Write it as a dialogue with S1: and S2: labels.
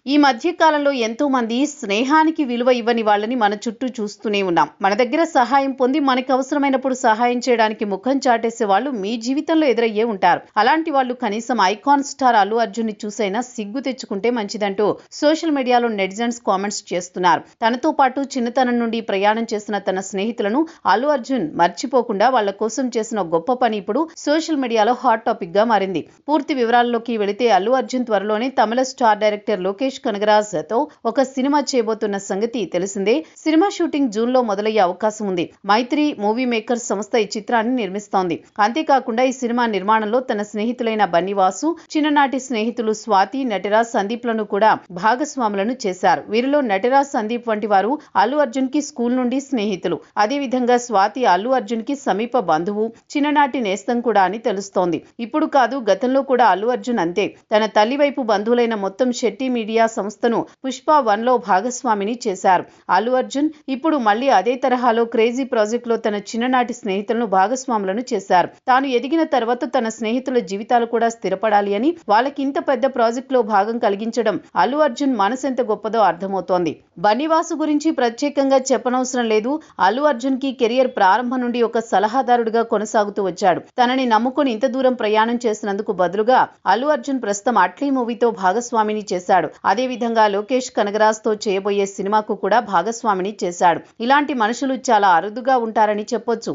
S1: ఈ మధ్య కాలంలో ఎంతో మంది స్నేహానికి విలువ ఇవ్వని వాళ్ళని మన చుట్టూ చూస్తూనే ఉన్నాం. మన దగ్గర సహాయం పొంది మనకు అవసరమైనప్పుడు సహాయం చేయడానికి ముఖం చాటేసే వాళ్ళు మీ జీవితంలో ఎదురయ్యే ఉంటారు. అలాంటి వాళ్ళు కనీసం ఐకాన్ స్టార్ అల్లు అర్జున్ ని చూసైనా సిగ్గు తెచ్చుకుంటే మంచిదంటూ సోషల్ మీడియాలో నెటిజన్స్ కామెంట్స్ చేస్తున్నారు. తనతో పాటు చిన్నతనం నుండి ప్రయాణం చేసిన తన స్నేహితులను అల్లు అర్జున్ మర్చిపోకుండా వాళ్ళ కోసం చేసిన గొప్ప పని ఇప్పుడు సోషల్ మీడియాలో హాట్ టాపిక్ గా మారింది. పూర్తి వివరాల్లోకి వెళితే అల్లు అర్జున్ త్వరలోనే తమిళ స్టార్ డైరెక్టర్ లోకేష్ కనగరాజ్ తో ఒక సినిమా చేయబోతున్న సంగతి తెలిసిందే. సినిమా షూటింగ్ జూన్ లో మొదలయ్యే అవకాశం ఉంది. మైత్రి మూవీ మేకర్స్ సంస్థ ఈ చిత్రాన్ని నిర్మిస్తోంది. అంతేకాకుండా ఈ సినిమా నిర్మాణంలో తన స్నేహితులైన బన్నీవాసు, చిన్ననాటి స్నేహితులు స్వాతి, నటిరాజ్ సందీప్ లను కూడా భాగస్వాములను చేశారు. వీరిలో నటిరాజ్ సందీప్ వంటి వారు అల్లు అర్జున్ కి స్కూల్ నుండి స్నేహితులు. అదేవిధంగా స్వాతి అల్లు అర్జున్ కి సమీప బంధువు, చిన్ననాటి నేస్తం కూడా అని తెలుస్తోంది. ఇప్పుడు కాదు, గతంలో కూడా అల్లు అర్జున్ అంతే. తన తల్లి వైపు బంధువులైన మొత్తం శెట్టి మీడియా సంస్థను పుష్ప 1లో భాగస్వామిని చేశారు. అల్లు అర్జున్ ఇప్పుడు మళ్లీ అదే తరహాలో క్రేజీ ప్రాజెక్ట్ లో తన చిన్ననాటి స్నేహితులను భాగస్వాములను చేశారు. తాను ఎదిగిన తర్వాత తన స్నేహితుల జీవితాలు కూడా స్థిరపడాలి అని వాళ్ళకి ఇంత పెద్ద ప్రాజెక్ట్ లో భాగం కలిగించడం అల్లు అర్జున్ మనసెంత గొప్పదో అర్థమవుతోంది. బన్నీవాసు గురించి ప్రత్యేకంగా చెప్పనవసరం లేదు. అల్లు అర్జున్ కి కెరియర్ ప్రారంభం నుండి ఒక సలహాదారుడిగా కొనసాగుతూ వచ్చాడు. తనని నమ్ముకుని ఇంత దూరం ప్రయాణం చేసినందుకు బదులుగా అల్లు అర్జున్ ప్రస్తుతం అట్లీ మూవీతో భాగస్వామిని చేశాడు. అదేవిధంగా లోకేష్ కనగరాజ్ తో చేయబోయే సినిమాకు కూడా భాగస్వామిని చేశాడు. ఇలాంటి మనుషులు చాలా అరుదుగా ఉంటారని చెప్పొచ్చు.